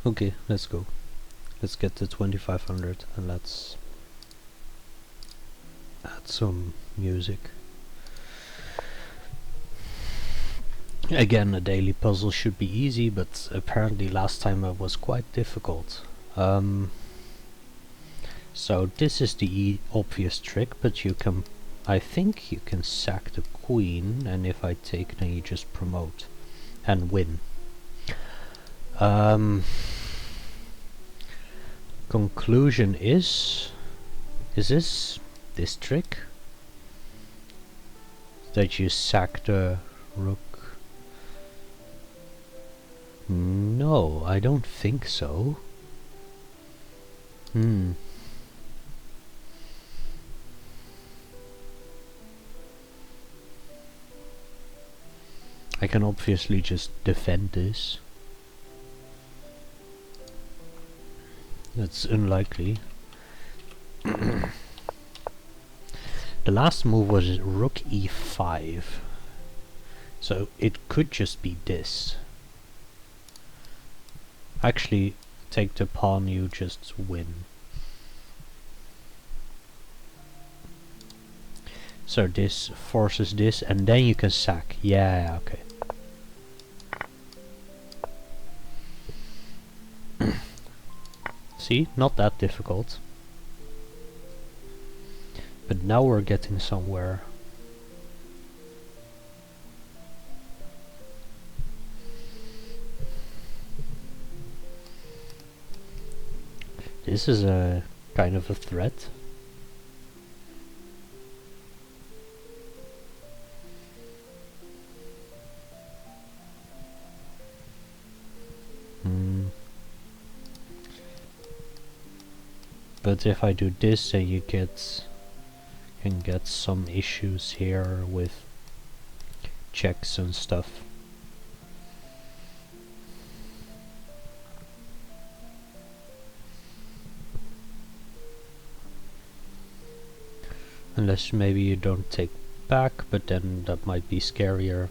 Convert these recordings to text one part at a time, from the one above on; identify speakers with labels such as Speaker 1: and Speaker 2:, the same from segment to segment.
Speaker 1: Okay, let's go. Let's get to 2500 and let's add some music. Again, a daily puzzle should be easy, but apparently last time it was quite difficult. So this is the obvious trick, but you can, I think you can sack the queen, and if I take, then you just promote and win. Conclusion is this trick? That you sack the rook? No, I don't think so. I can obviously just defend this. That's unlikely. The last move was rook e5. So it could just be this. Actually, take the pawn, you just win. So this forces this, and then you can sack. Yeah, okay. See, not that difficult. But now we're getting somewhere. This is a kind of a threat. But if I do this, then you can get some issues here with checks and stuff. Unless maybe you don't take back, but then that might be scarier.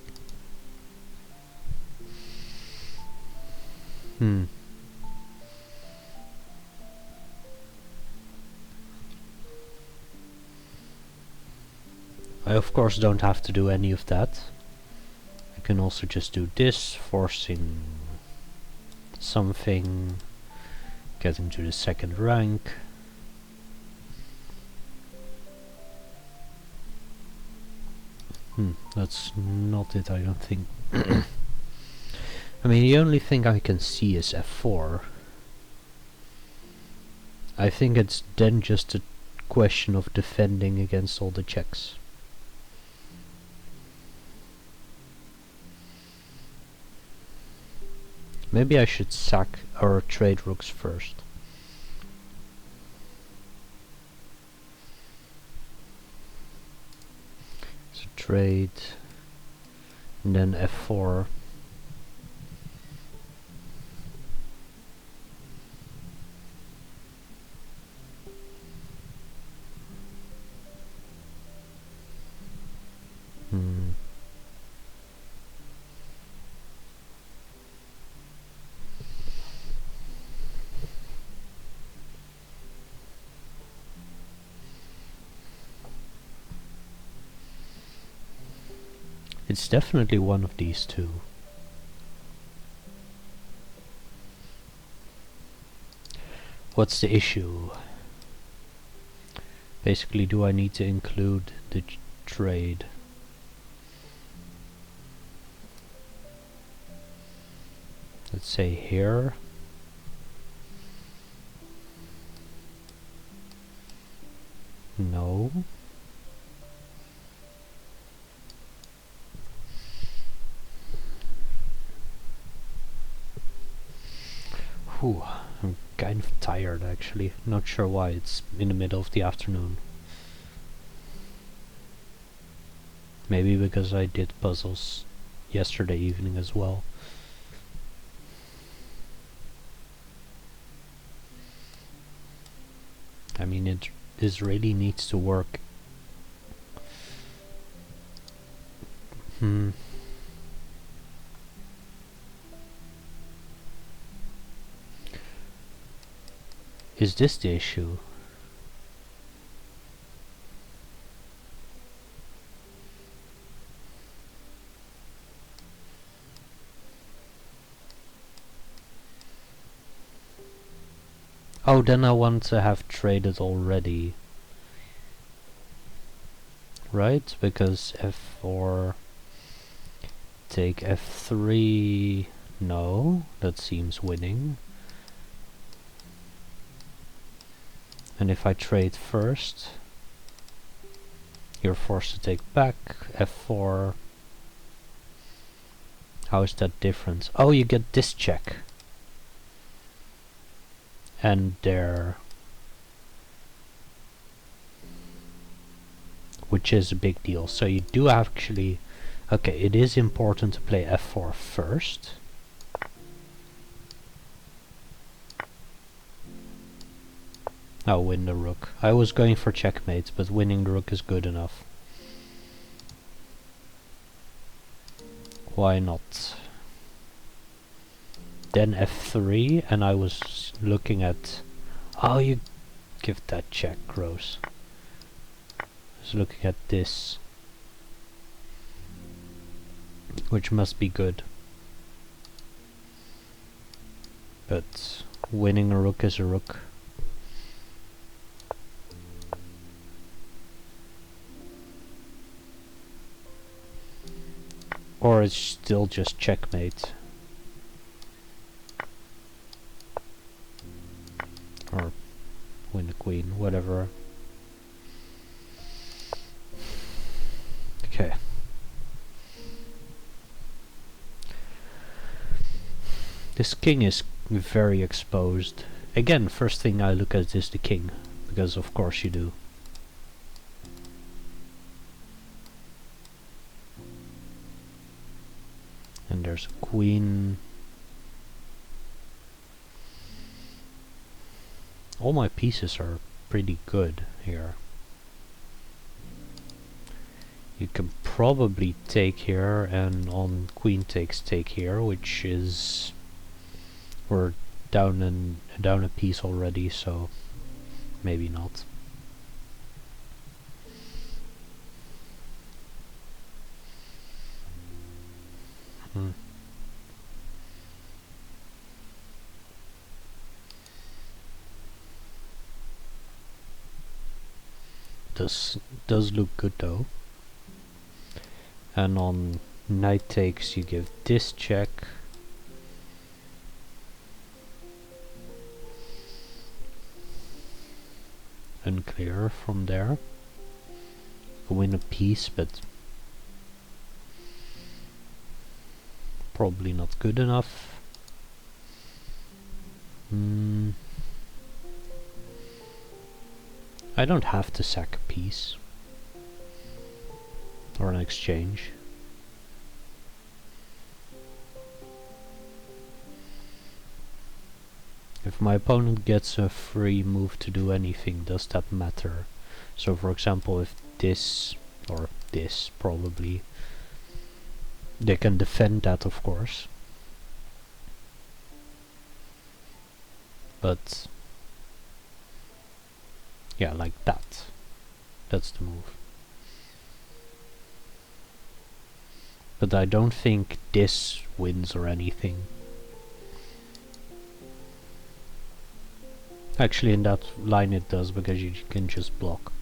Speaker 1: I of course don't have to do any of that. I can also just do this, forcing something, getting to the second rank. That's not it, I don't think. I mean, the only thing I can see is f4. I think it's then just a question of defending against all the checks. Maybe I should sack or trade rooks first. So trade, and then f4. It's definitely one of these two. What's the issue? Basically, do I need to include the trade? Let's say here. No. Whew, I'm kind of tired actually. Not sure why, it's in the middle of the afternoon. Maybe because I did puzzles yesterday evening as well. I mean, this really needs to work. Is this the issue? Oh, then I want to have traded already. Right? Because f4... Take f3... No, that seems winning. And if I trade first, you're forced to take back f4. How is that different? Oh, you get this check. And there. Which is a big deal. So you do actually... Okay, it is important to play f4 first. Now win the rook. I was going for checkmate, but winning the rook is good enough. Why not? Then f3, and I was looking at... Oh, you give that check, gross. I was looking at this, which must be good. But winning a rook is a rook. Or it's still just checkmate. Or win the queen, whatever. Okay. This king is very exposed. Again, first thing I look at is the king, because of course you do. And there's a queen. All my pieces are pretty good here. You can probably take here, and on queen takes take here, which is... We're down a piece already, so maybe not. This does look good though. And on knight takes you give this check. Unclear from there. You win a piece, but probably not good enough. I don't have to sack a piece or an exchange. If my opponent gets a free move to do anything, does that matter? So for example, if this, or this probably, they can defend that of course. But yeah, like that. That's the move. But I don't think this wins or anything. Actually, in that line it does, because you can just block.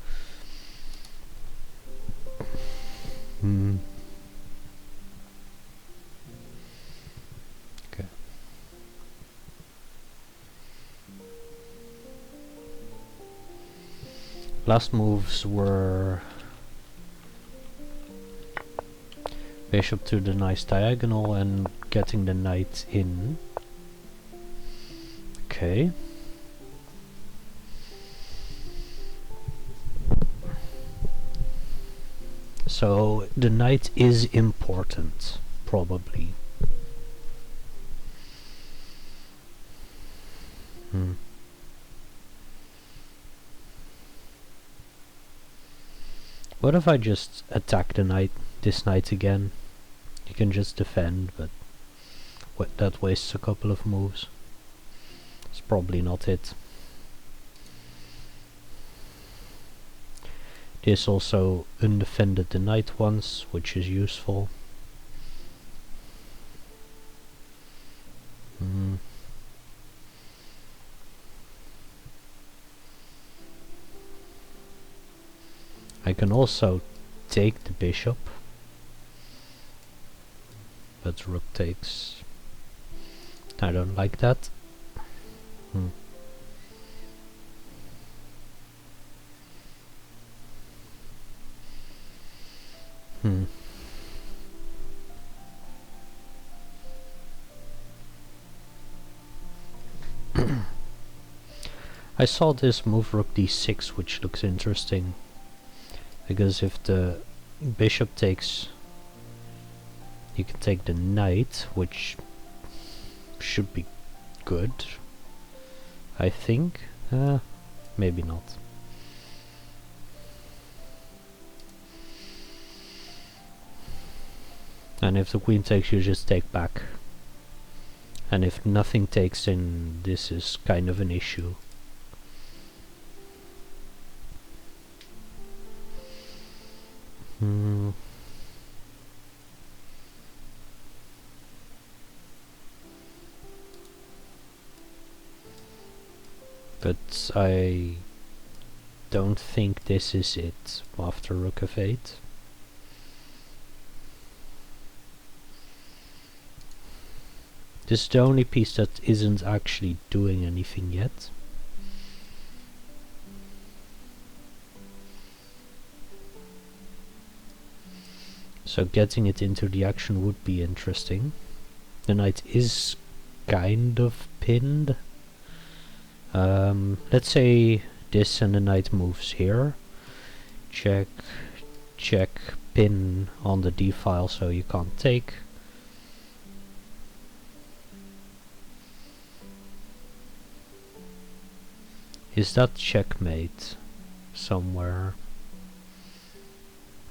Speaker 1: Okay. Last moves were bishop to the nice diagonal and getting the knight in. Okay. So the knight is important, probably. What if I just attack the knight, this knight again? You can just defend, but that wastes a couple of moves. It's probably not it. This also undefended the knight once, which is useful. I can also take the bishop, but rook takes. I don't like that. I saw this move rook d6, which looks interesting, because if the bishop takes, you can take the knight, which should be good, I think. Maybe not. And if the queen takes, you just take back. And if nothing takes, then this is kind of an issue. But I don't think this is it after rook f8. This is the only piece that isn't actually doing anything yet. So getting it into the action would be interesting. The knight is kind of pinned. Let's say this and the knight moves here. Check, check, pin on the d file so you can't take. Is that checkmate somewhere?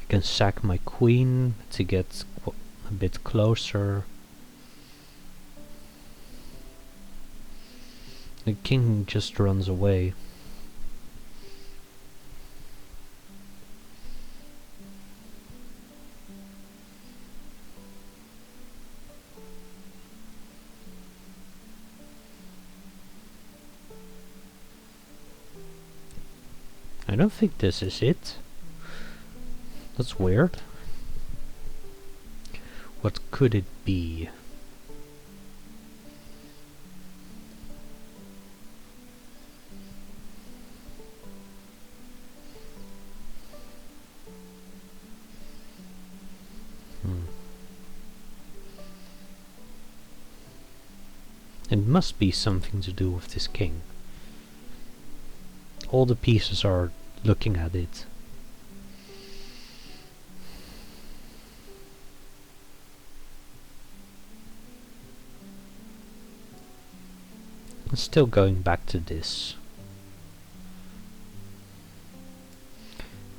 Speaker 1: I can sack my queen to get a bit closer. The king just runs away. I don't think this is it. That's weird. What could it be? It must be something to do with this king. All the pieces are looking at it. Still going back to this.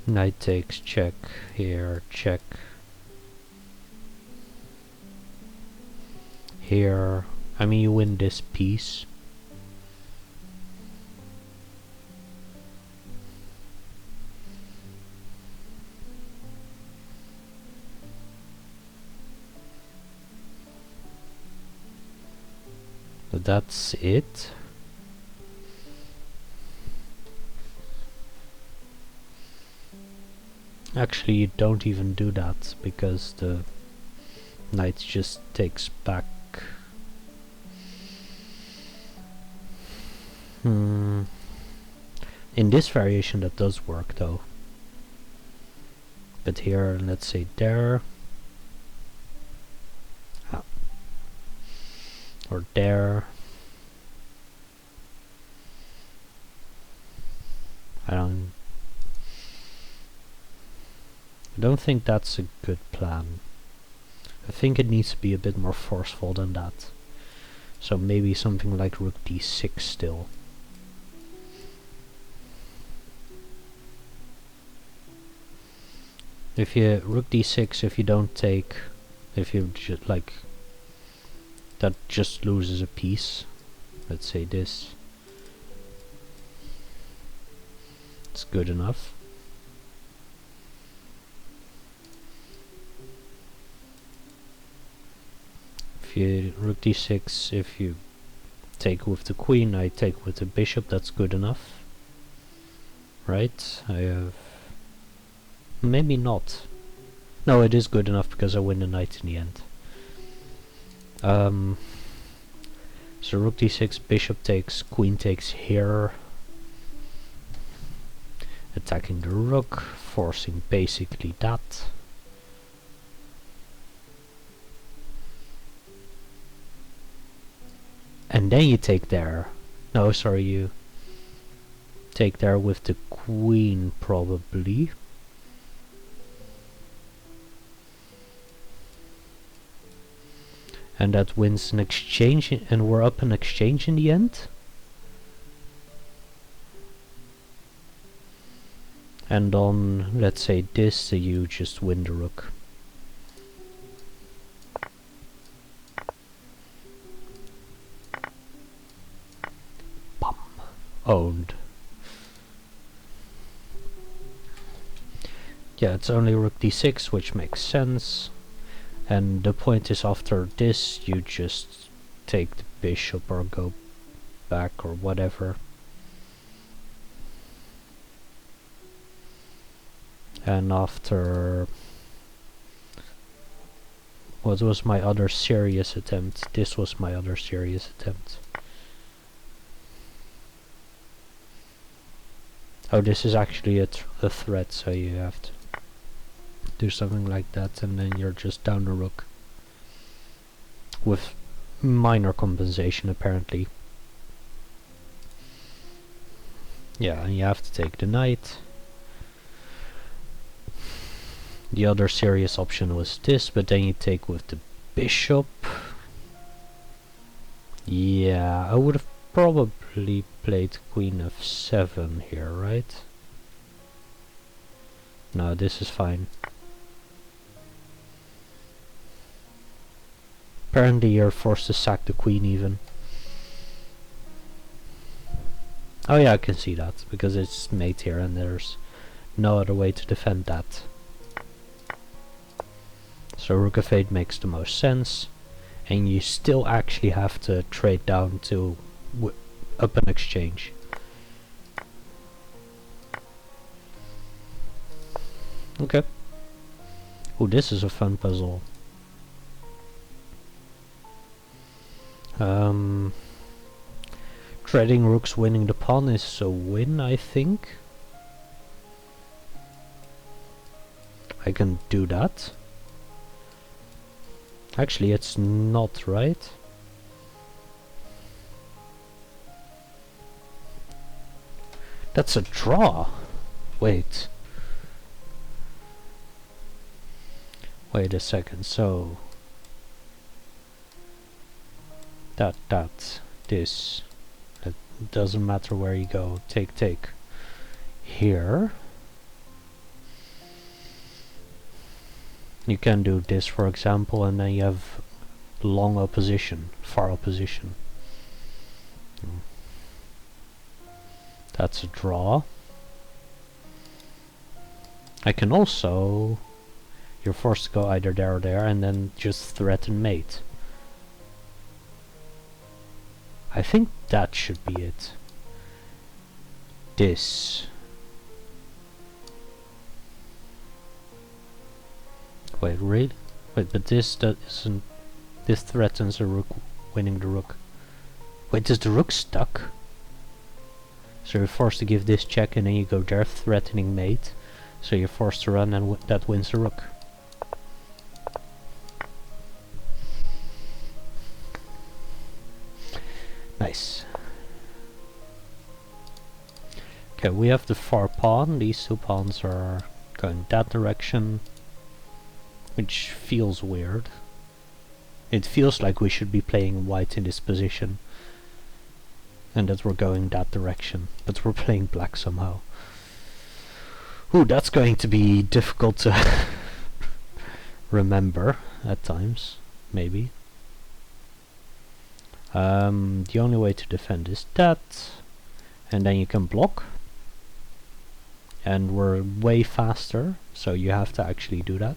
Speaker 1: Knight takes, check, here, check. Here, I mean you win this piece. But that's it. Actually, you don't even do that because the knight just takes back. In this variation that does work though. But here, let's say there. Or there. I don't think that's a good plan. I think it needs to be a bit more forceful than that. So maybe something like rook d6 still. If you rook d6, if you don't take, if you just like, that just loses a piece. Let's say this. It's good enough. If you rook d6, if you take with the queen, I take with the bishop, that's good enough. Right? I have... maybe not. No, it is good enough because I win the knight in the end. So rook d6, bishop takes, queen takes here. Attacking the rook, forcing basically that. And then you take there. No, sorry, you take there with the queen probably. And that wins an exchange, and we're up an exchange in the end. And on, let's say this, you just win the rook. Bum. Owned. Yeah, it's only rook d6, which makes sense. And the point is, after this, you just take the bishop or go back or whatever. And after... what was my other serious attempt? This was my other serious attempt. Oh, this is actually a threat, so you have to do something like that, and then you're just down the rook. With minor compensation, apparently. Yeah, and you have to take the knight. The other serious option was this, but then you take with the bishop. Yeah, I would have probably played queen f7 here, right? No, this is fine. Apparently you're forced to sack the queen even. Oh yeah, I can see that, because it's mate here and there's no other way to defend that. So rook f8 makes the most sense, and you still actually have to trade down to up an exchange. Okay. Oh, this is a fun puzzle. Trading rooks winning the pawn is a win, I think. I can do that. Actually, it's not, right? That's a draw. Wait. Wait a second, so... this. It doesn't matter where you go. Take. Here. You can do this, for example, and then you have long opposition, far opposition. That's a draw. I can also... you're forced to go either there or there, and then just threaten mate. I think that should be it. This. Wait, really? Wait, but this doesn't... this threatens a rook winning the rook. Wait, is the rook stuck? So you're forced to give this check and then you go there threatening mate. So you're forced to run and that wins the rook. Nice. Okay, we have the far pawn. These two pawns are going that direction, which feels weird. It feels like we should be playing white in this position, and that we're going that direction, but we're playing black somehow. Ooh, that's going to be difficult to remember at times, maybe. The only way to defend is that, and then you can block, and we're way faster, so you have to actually do that.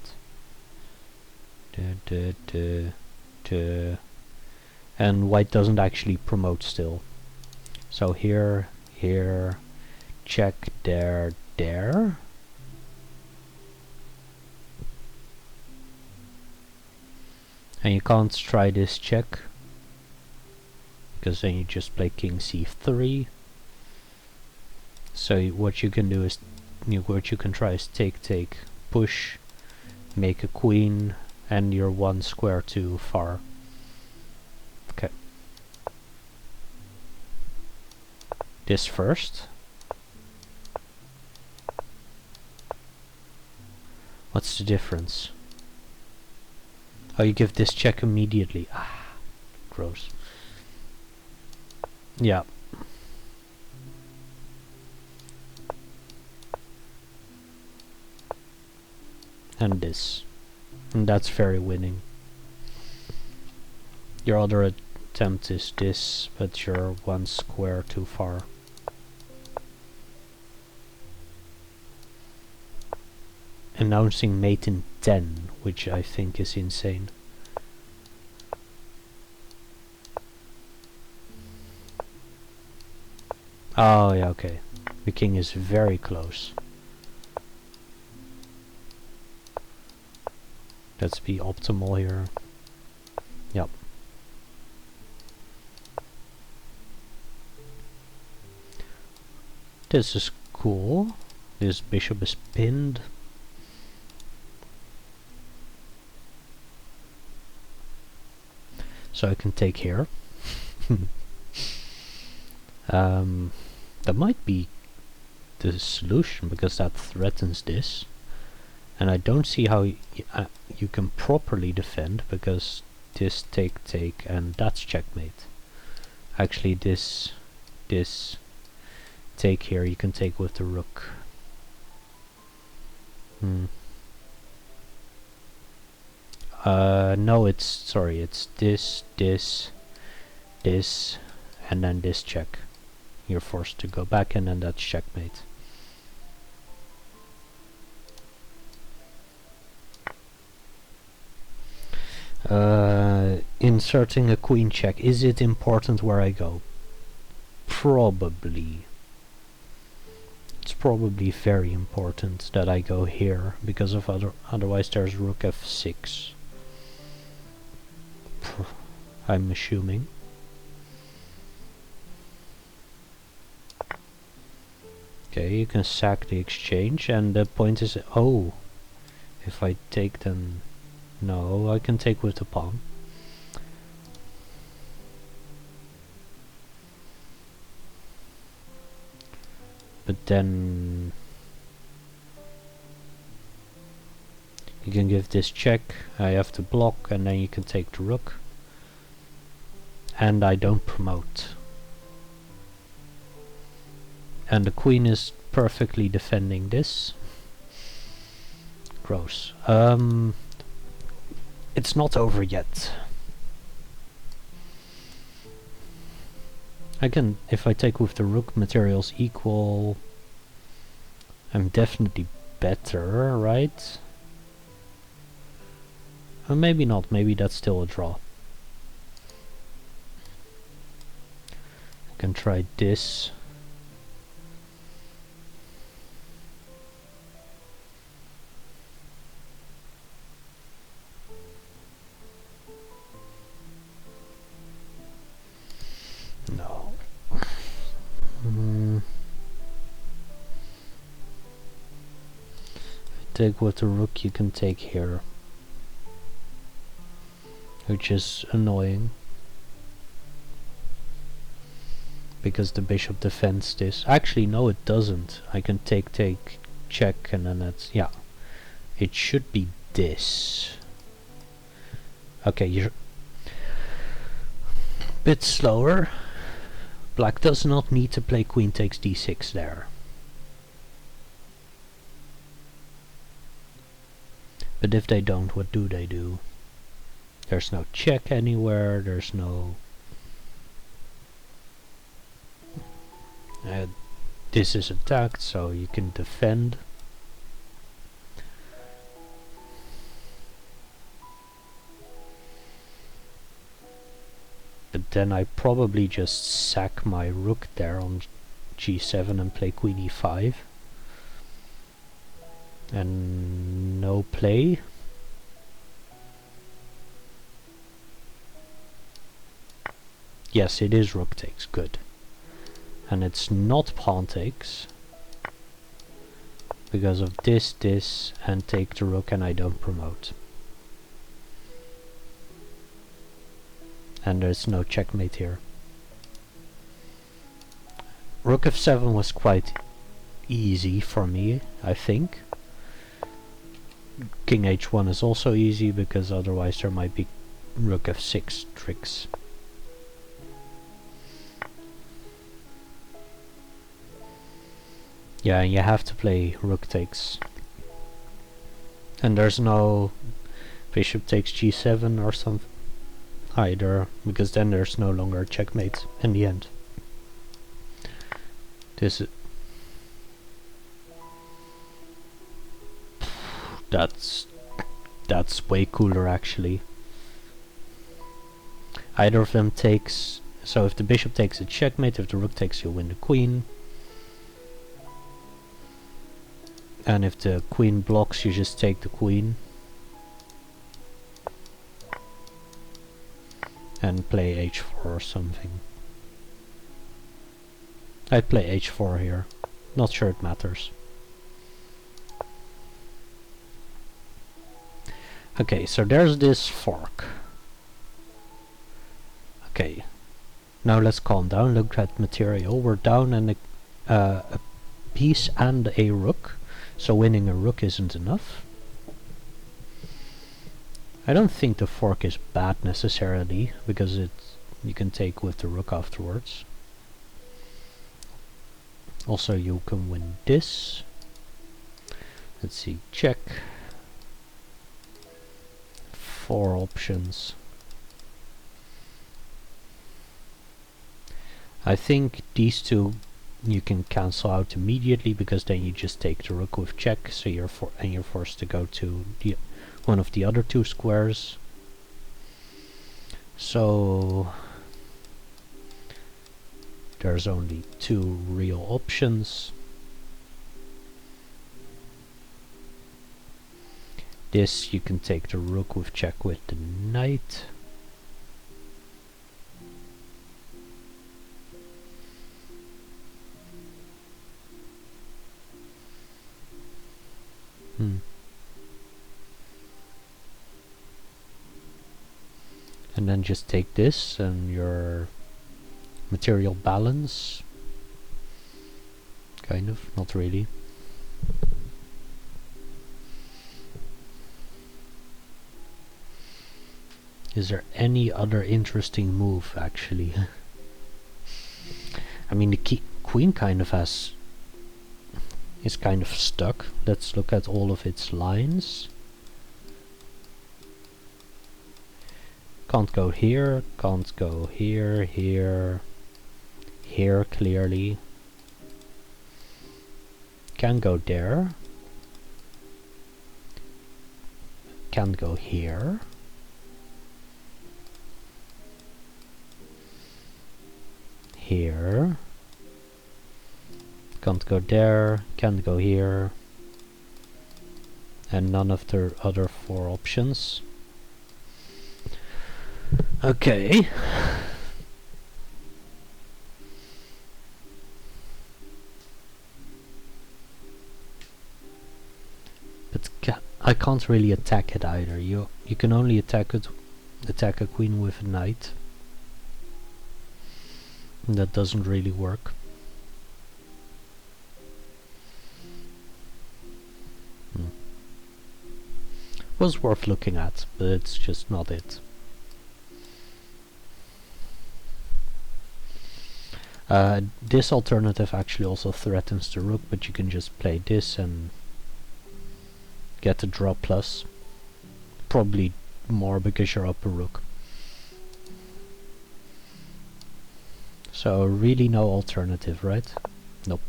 Speaker 1: and white doesn't actually promote still. So here, here, check, there, there. And you can't try this check, because then you just play king c3. So what you can do is, what you can try is take, take, push, make a queen, and you're one square too far. Okay. This first. What's the difference? Oh, you give this check immediately. Ah, gross. Yeah. And this. And that's very winning. Your other attempt is this, but you're one square too far. Announcing mate in 10, which I think is insane. Oh yeah, okay. The king is very close. Let's be optimal here. Yep. This is cool. This bishop is pinned. So I can take here. That might be the solution, because that threatens this. And I don't see how you can properly defend, because this take, take, and that's checkmate. Actually this take here you can take with the rook. No, it's, sorry, it's this, this, this, and then this check. You're forced to go back, and then that's checkmate. Inserting a queen check. Is it important where I go? Probably. It's probably very important that I go here, because of otherwise there's rook f6. I'm assuming. Okay, you can sack the exchange, and the point is, oh, if I take, then no, I can take with the pawn. But then you can give this check, I have to block, and then you can take the rook. And I don't promote. And the queen is perfectly defending this. Gross. It's not over yet. I can, if I take with the rook, materials equal. I'm definitely better, right? Or maybe not, maybe that's still a draw. I can try this. No. Take with the rook, you can take here, which is annoying because the bishop defends this. Actually, no, it doesn't. I can take, take, check, and then that's, yeah. It should be this. Okay, you're a bit slower. Black does not need to play queen takes d6 there. But if they don't, what do they do? There's no check anywhere, there's no... this is attacked, so you can defend. then I probably just sack my rook there on g7 and play queen e5. And no play. Yes, it is rook takes, good. And it's not pawn takes. Because of this, and take the rook and I don't promote. And there's no checkmate here. Rook f7 was quite easy for me, I think. King h1 is also easy, because otherwise there might be rook f6 tricks. Yeah, and you have to play rook takes. And there's no bishop takes g7 or something either, because then there's no longer checkmate in the end. This is that's way cooler actually. Either of them takes, so if the bishop takes a checkmate, if the rook takes you win the queen. And if the queen blocks, you just take the queen. And play h4 or something. I'd play h4 here. Not sure it matters. Okay, so there's this fork. Okay, now let's calm down, look at material. We're down and a piece and a rook. So winning a rook isn't enough. I don't think the fork is bad necessarily, because you can take with the rook afterwards. Also you can win this. Let's see, check. 4 options. I think these two you can cancel out immediately, because then you just take the rook with check, so you're forced to go to one of the other 2 squares. So there's only 2 real options. This you can take the rook with check with the knight. And then just take this and your material balance. Kind of, not really. Is there any other interesting move actually? I mean, the queen kind of is kind of stuck. Let's look at all of its lines. Can't go here, can't go here, here, here clearly. Can go there. Can't go here. Here. Can't go there, can't go here. And none of the other 4 options. Okay. But I can't really attack it either. You can only attack a queen with a knight. And that doesn't really work. Was worth looking at, but it's just not it. This alternative actually also threatens the rook, but you can just play this and get the draw plus. Probably more because you're up a rook. So really no alternative, right? Nope.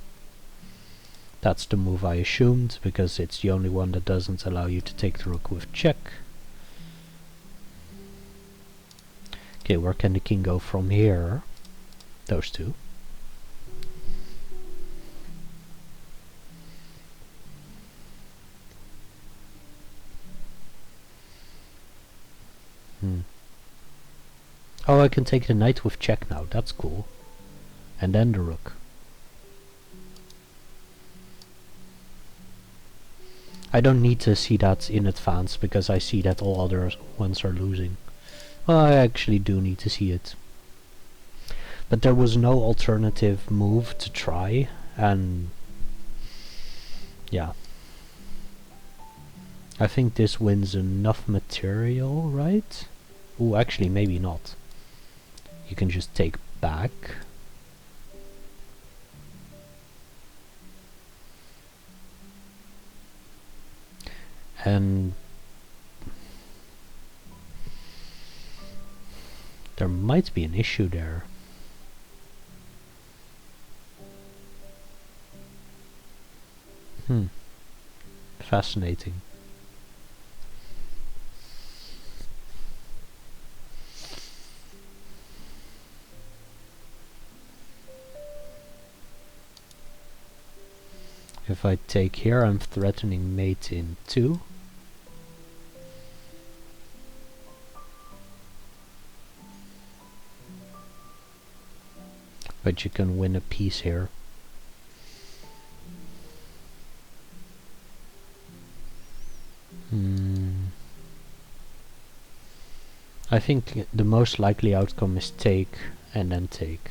Speaker 1: That's the move I assumed, because it's the only one that doesn't allow you to take the rook with check. Okay, where can the king go from here? Those two. Oh, I can take the knight with check now. That's cool. And then the rook. I don't need to see that in advance because I see that all other ones are losing. Well, I actually do need to see it. But there was no alternative move to try, and yeah. I think this wins enough material, right? Ooh, actually maybe not. You can just take back. And there might be an issue there. Fascinating. If I take here, I'm threatening mate in 2. But you can win a piece here. I think the most likely outcome is take and then take.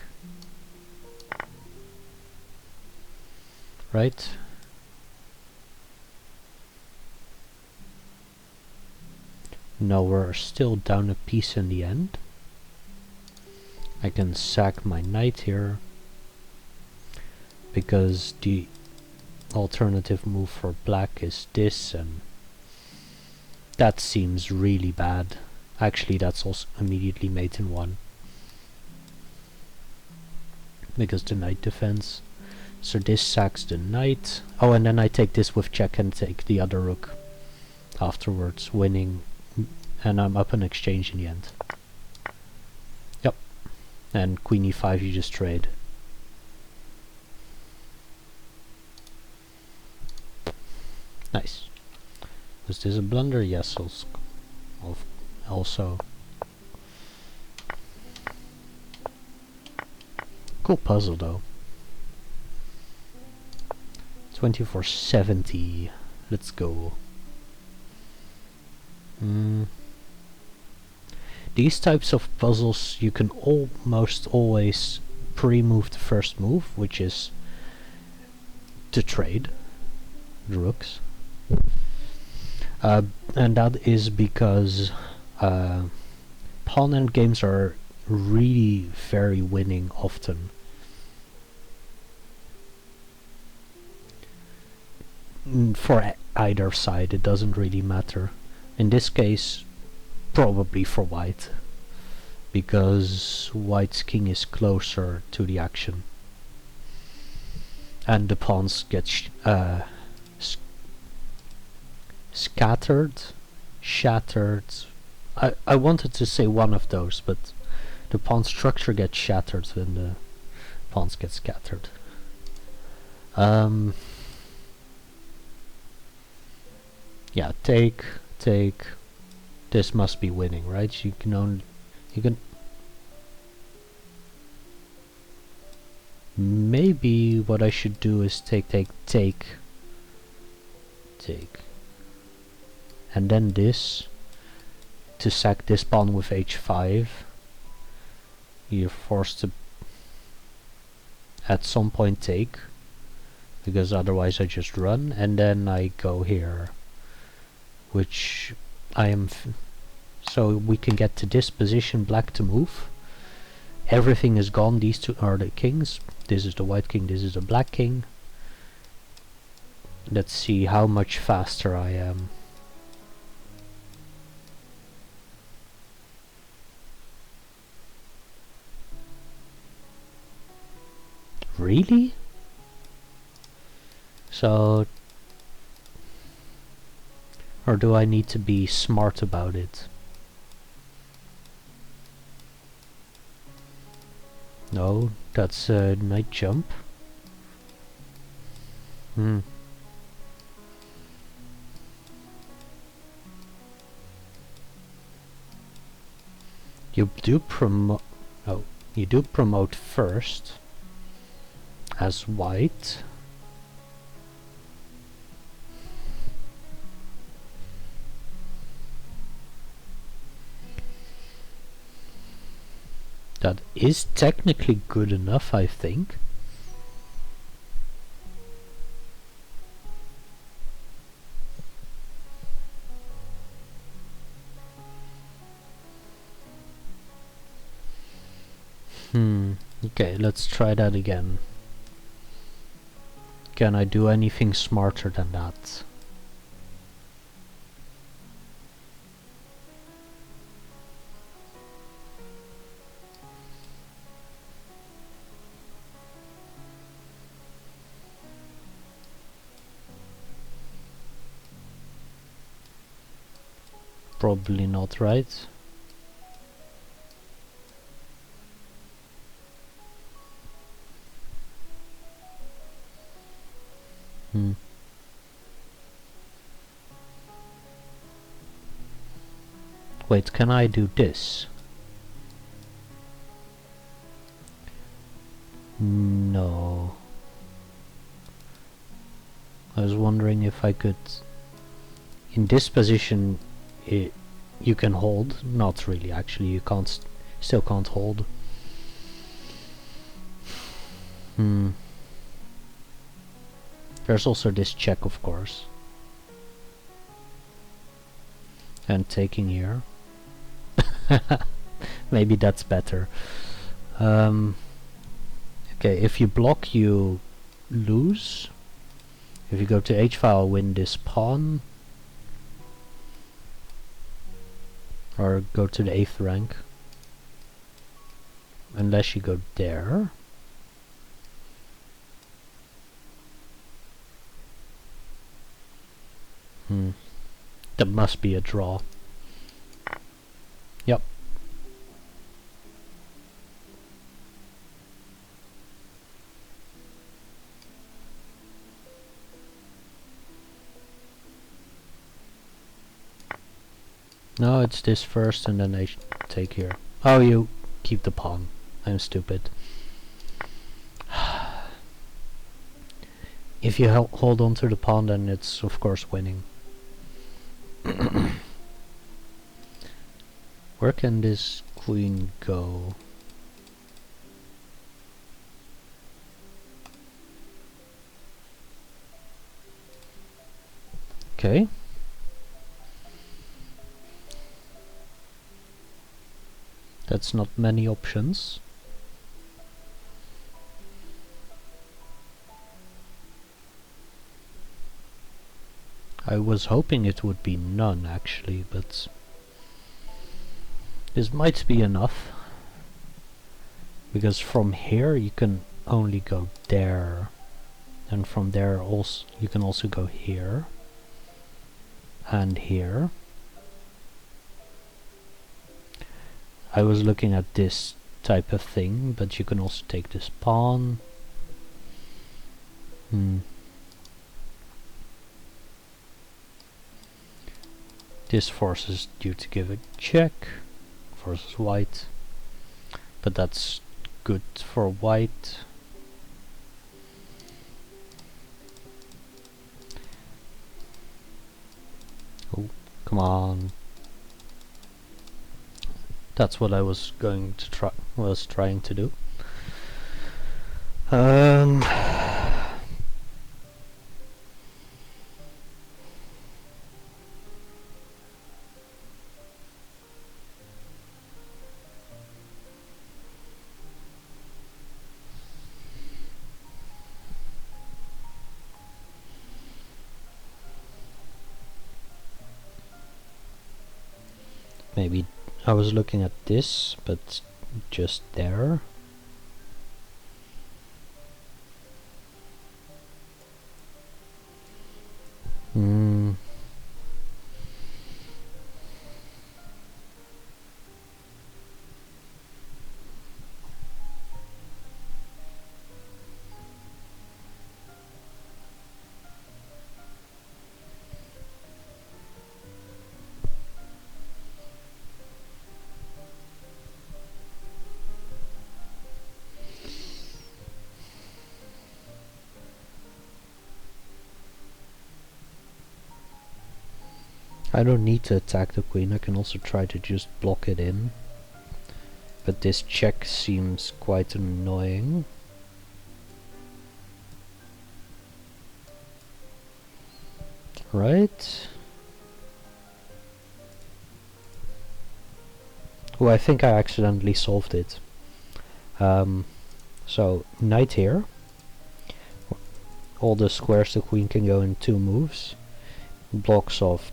Speaker 1: Right? No, we're still down a piece in the end. I can sack my knight here, because the alternative move for black is this, and that seems really bad. Actually, that's also immediately mate in 1, because the knight defense. So this sacks the knight. Oh, and then I take this with check and take the other rook afterwards, winning, and I'm up an exchange in the end. Yep. And queen e5 you just trade. Nice. Was this a blunder? Yes, also. Cool puzzle though. 2470. Let's go. These types of puzzles you can almost always pre-move the first move, which is to trade the rooks. And that is because pawn endgames are really very winning often. For either side, it doesn't really matter. In this case, probably for white, because white's king is closer to the action, and the pawns get scattered, shattered. I wanted to say one of those, but the pawn structure gets shattered and the pawns get scattered. Yeah, take. This must be winning, right? You can maybe what I should do is take, and then this to sack this pawn with h5. You're forced to at some point take, because otherwise I just run, and then I go here, which I am so we can get to this position, black to move. Everything is gone. These two are the kings. This is the white king, this is the black king. Let's see how much faster I am. Really? So, or do I need to be smart about it? No, that's a knight jump. Hmm. You do promote. Oh, you do promote first as white. That is technically good enough, I think. Okay, let's try that again. Can I do anything smarter than that? Probably not, right? Wait, can I do this? No. I was wondering if I could... In this position, you can hold. Not really, actually. You can't... Still can't hold. There's also this check, of course. And taking here. Maybe that's better. Okay, if you block, you lose. If you go to h-file, win this pawn. Or go to the 8th rank. Unless you go there. That must be a draw. Yep. No, it's this first and then I take here. Oh, you keep the pawn. I'm stupid. If you hold on to the pawn, then it's of course winning. Where can this queen go? Okay. That's not many options. I was hoping it would be none actually, but this might be enough. Because from here you can only go there. And from there also you can also go here. And here. I was looking at this type of thing, but you can also take this pawn. This forces you to give a check. Forces white. But that's good for white. Oh, come on. That's what I was going to trying to do. Maybe I was looking at this, but just there. I don't need to attack the queen, I can also try to just block it in. But this check seems quite annoying. Right? Oh, I think I accidentally solved it. So, knight here. All the squares the queen can go in 2 moves. Blocks off,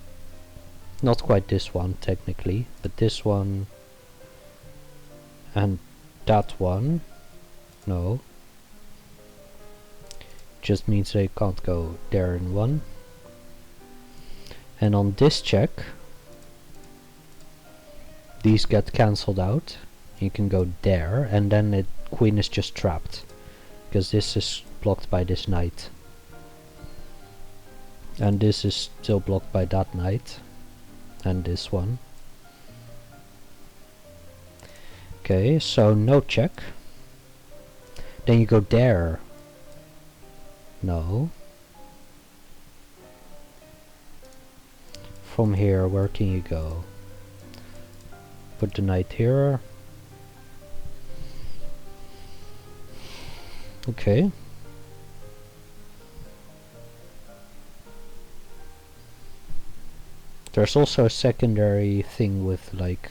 Speaker 1: not quite this one technically, but this one and that one. No. Just means they can't go there in one. And on this check, these get cancelled out. You can go there, and then the queen is just trapped, because this is blocked by this knight. And this is still blocked by that knight. And this one. Okay, so no check. Then you go there. No. From here, where can you go? Put the knight here. Okay. There's also a secondary thing with, like,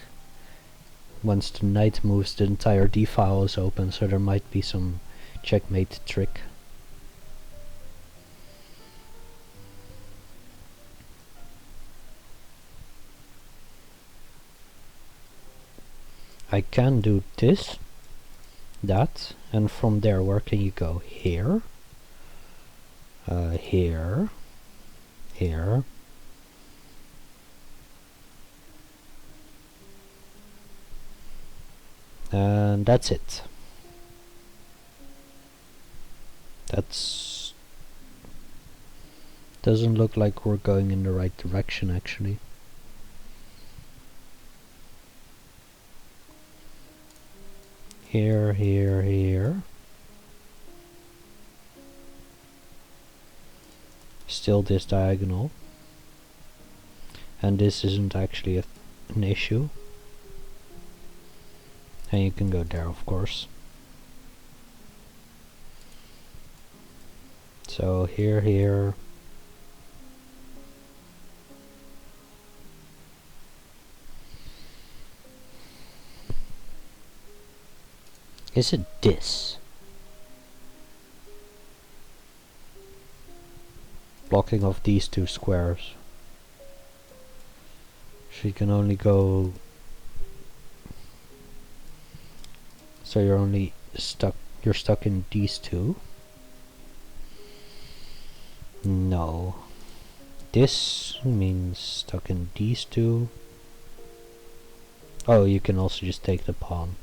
Speaker 1: once the knight moves, the entire d-file is open, so there might be some checkmate trick. I can do this, that, and from there, where can you go? Here, here, here. And that's it. That's... doesn't look like we're going in the right direction, actually. Here, here, here. Still this diagonal. And this isn't actually an issue. And you can go there, of course. So here, here. Is it this? Blocking off these 2 squares. So you can only go... So you're stuck in these 2. No. This means stuck in these 2. Oh, you can also just take the pawn.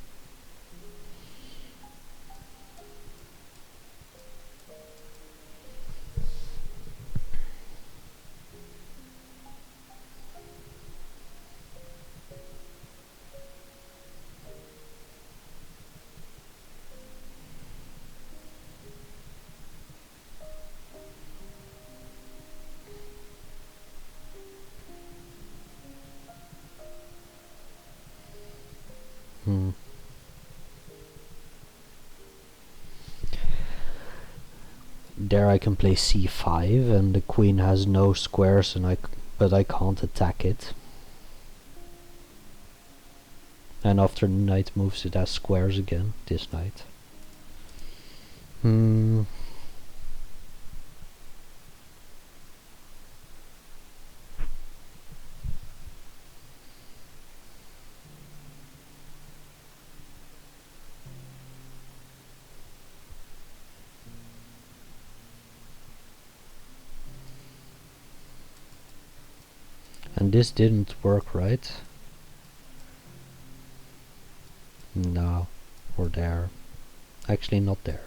Speaker 1: There I can play c5 and the queen has no squares, and but I can't attack it. And after the knight moves, it has squares again, this knight. And this didn't work, right? No, we're there. Actually not there.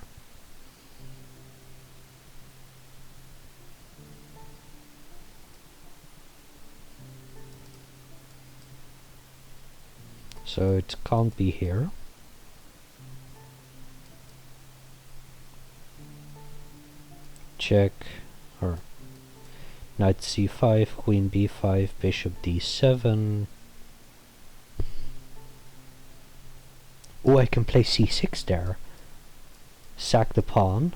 Speaker 1: So it can't be here. Check, or Knight c5, queen b5, bishop d7. Oh, I can play c6 there. Sack the pawn.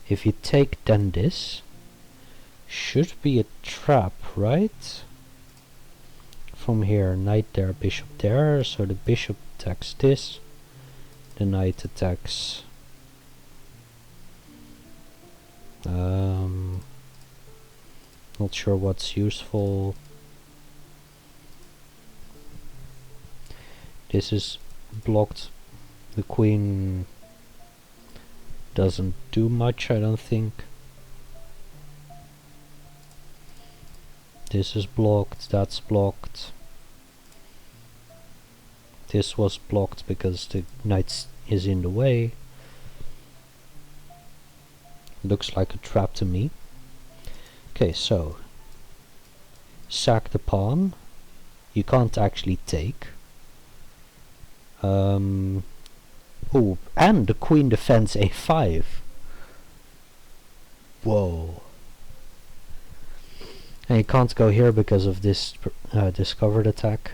Speaker 1: If you take, then this. Should be a trap, right? From here, knight there, bishop there, so the bishop attacks this. The knight attacks... not sure what's useful. This is blocked. The queen doesn't do much, I don't think. This is blocked, that's blocked. This was blocked because the knight is in the way. Looks like a trap to me. Okay, so sack the pawn. You can't actually take. Oh, and the queen defends a5. Whoa. And you can't go here because of this discovered attack.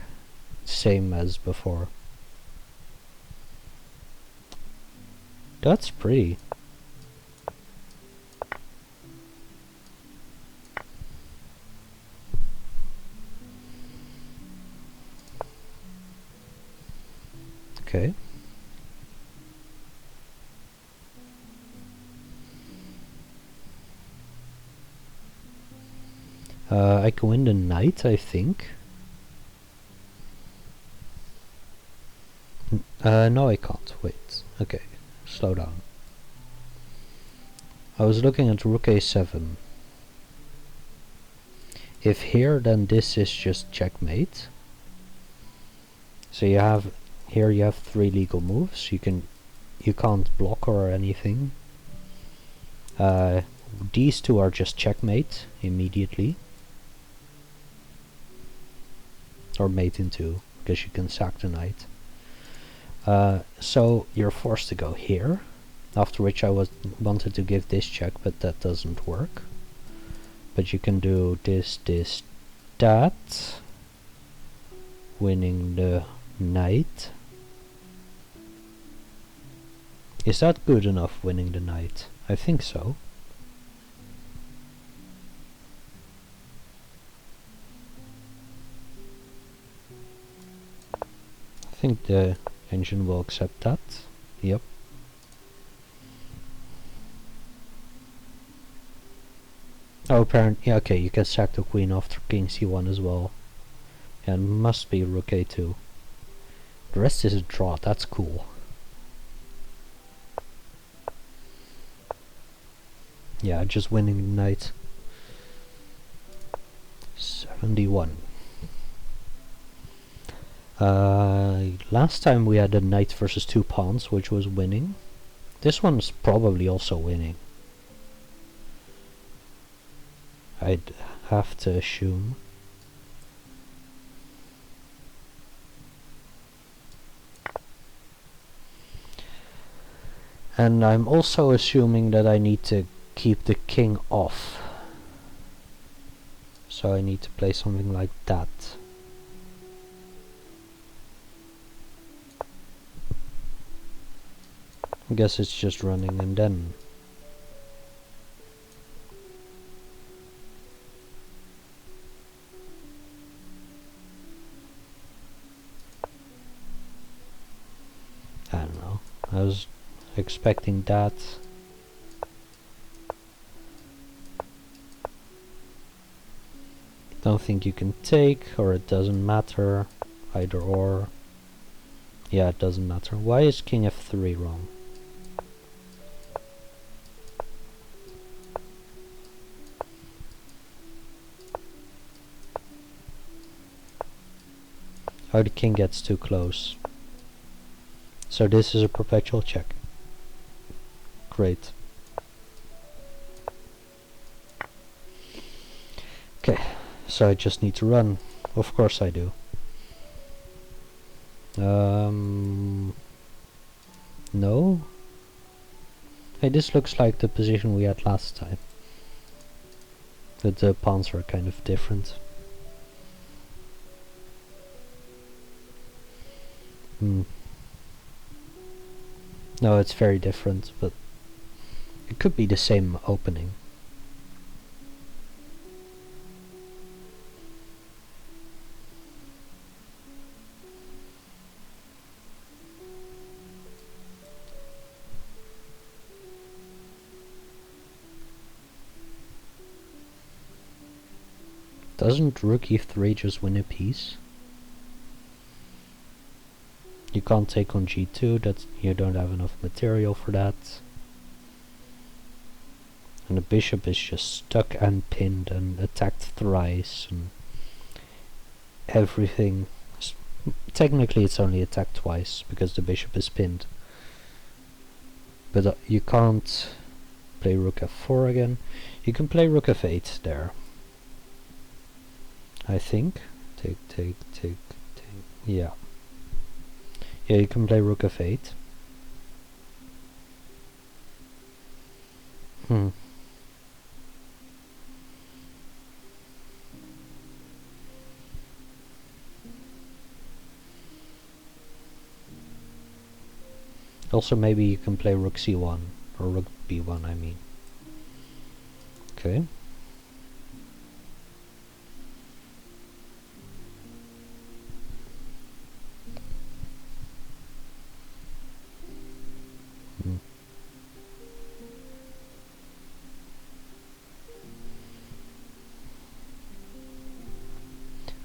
Speaker 1: Same as before. That's pretty. Okay. I can win the knight, I think. No, I can't. Wait. Okay, slow down. I was looking at rook a7. If here, then this is just checkmate. So you have here you have 3 legal moves. You can't block or anything. These two are just checkmate immediately. Or mate in 2, because you can sack the knight. So you're forced to go here, after which I wanted to give this check, but that doesn't work. But you can do this, this, that, winning the knight. Is that good enough, winning the knight? I think so. I think the engine will accept that. Yep. Oh, apparently, yeah, okay, you can sack the queen after king c1 as well. And must be rook a2. The rest is a draw, that's cool. Yeah, just winning the knight. 71. Last time we had a knight versus 2 pawns, which was winning. This one's probably also winning. I'd have to assume. And I'm also assuming that I need to keep the king off. So I need to play something like that. I guess it's just running and then. I don't know. I was expecting that. Don't think you can take, or it doesn't matter. Either or. Yeah, it doesn't matter. Why is king f3 wrong? Oh, the king gets too close. So this is a perpetual check. Great. Okay, so I just need to run. Of course I do. No? Hey, this looks like the position we had last time. But the pawns are kind of different. Hmm. No, it's very different, but it could be the same opening. Doesn't rook e3 just win a piece? You can't take on g2, that's, you don't have enough material for that. And the bishop is just stuck and pinned and attacked thrice and everything. Technically it's only attacked twice because the bishop is pinned. But you can't play rook f4 again. You can play rook f8 there, I think. Take. Yeah. Yeah, you can play rook f8. Also maybe you can play rook c1, or rook b1 I mean. Okay.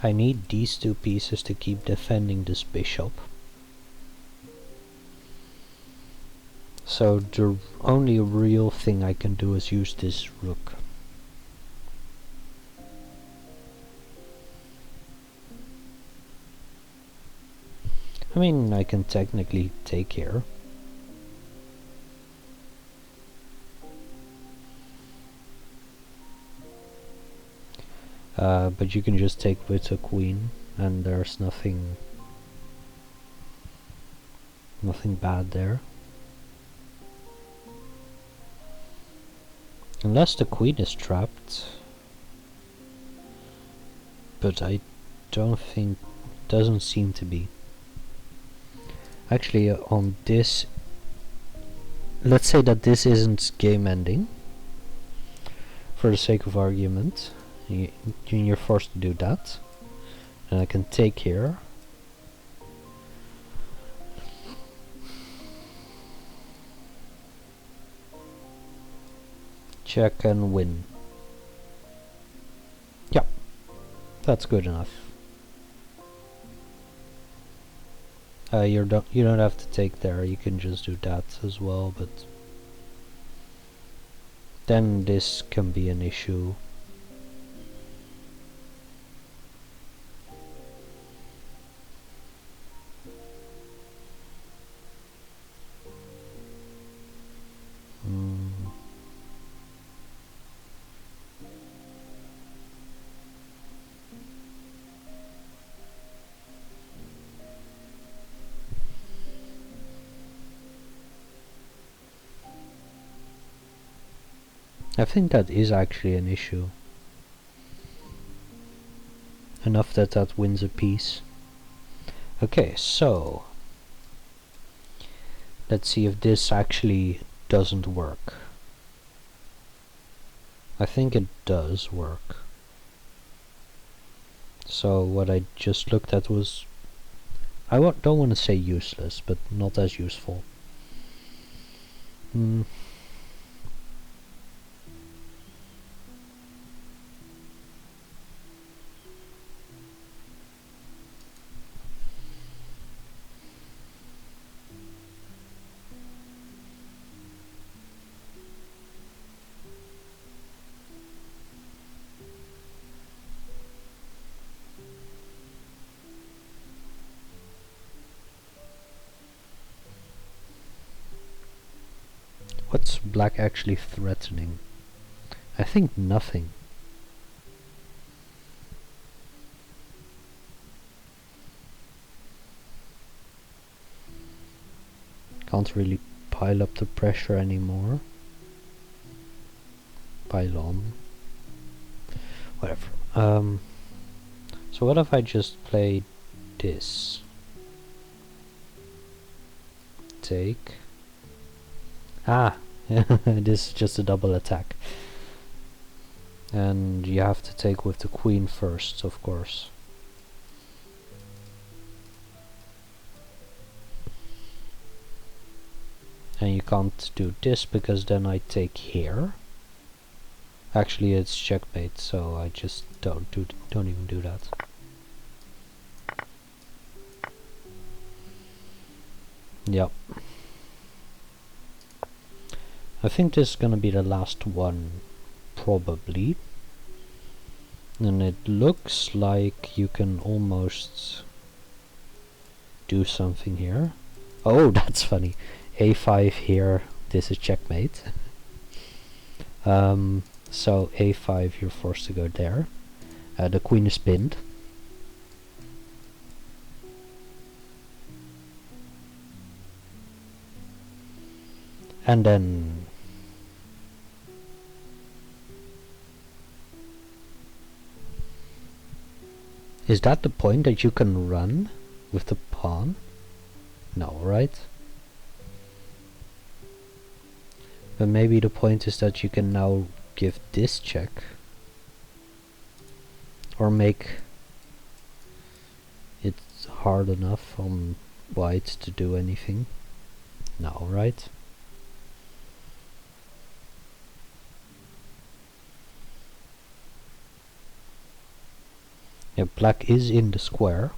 Speaker 1: I need these two pieces to keep defending this bishop. So the only real thing I can do is use this rook. I mean, I can technically take here. But you can just take with a queen, and there's nothing bad there. Unless the queen is trapped. But I don't think, doesn't seem to be. Actually, on this, let's say that this isn't game ending, for the sake of argument. You're forced to do that, and I can take here. Check and win. Yeah, that's good enough. You don't have to take there. You can just do that as well, but then this can be an issue. I think that is actually an issue. Enough that wins a piece. Okay, so let's see if this actually doesn't work. I think it does work. So what I just looked at was, don't want to say useless, but not as useful. What's black actually threatening? I think nothing. Can't really pile up the pressure anymore. Pile on. Whatever. So what if I just play this? Take. Ah! This is just a double attack. And you have to take with the queen first, of course. And you can't do this because then I take here. Actually, it's checkmate, so I just don't even do that. Yep. I think this is gonna be the last one, probably. And it looks like you can almost do something here. Oh, that's funny. A5 here, this is checkmate. So A5, you're forced to go there. The queen is pinned. And then is that the point that you can run with the pawn? No, right? But maybe the point is that you can now give this check. Or make it hard enough on white to do anything. No, right? Yeah, black is in the square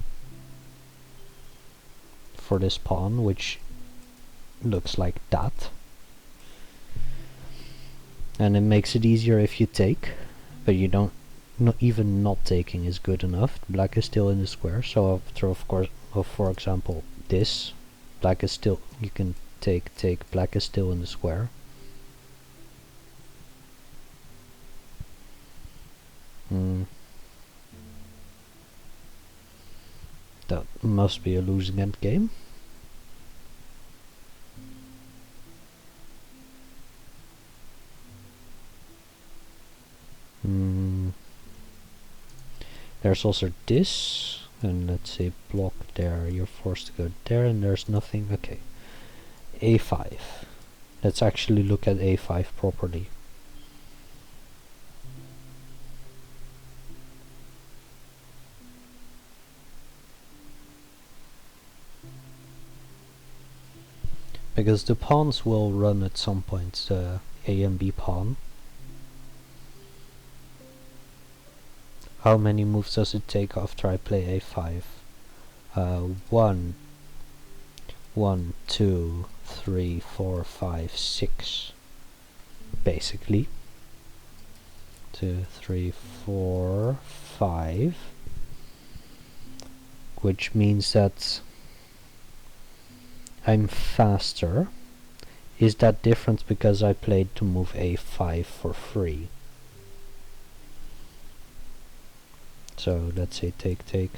Speaker 1: for this pawn, which looks like that. And it makes it easier if you take, but you don't. Not even not taking is good enough. Black is still in the square, so after, of course, for example, this, black is still. You can take. Black is still in the square. That must be a losing end game. There's also this, and let's say block there, you're forced to go there, and there's nothing. Okay, A5. Let's actually look at A5 properly. Because the pawns will run at some point, the A and B pawn. How many moves does it take after I play A5? 1, 2, 3, 4, 5, 6. Basically. 2, 3, 4, 5. Which means that I'm faster. Is that different because I played to move A5 for free? So let's say take.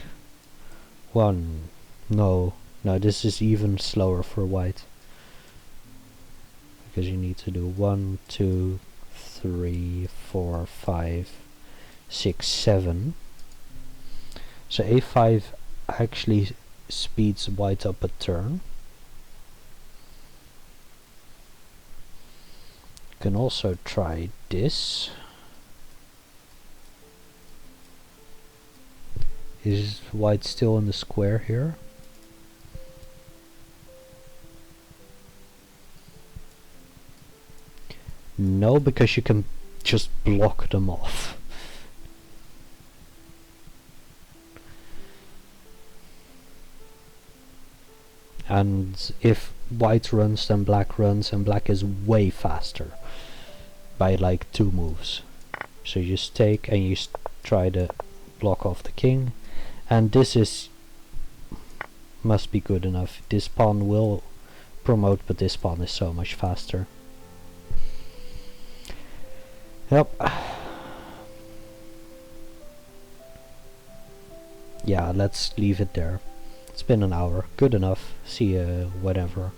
Speaker 1: 1. No, this is even slower for white. Because you need to do 1, 2, 3, 4, 5, 6, 7. So A5 actually speeds white up a turn. You can also try this. Is white still in the square here? No, because you can just block them off. And if white runs, then black runs, and black is way faster by like 2 moves. So you just take and you try to block off the king. And this is must be good enough. This pawn will promote, but this pawn is so much faster. Yep. Yeah, let's leave it there. It's been an hour. Good enough. See you whatever.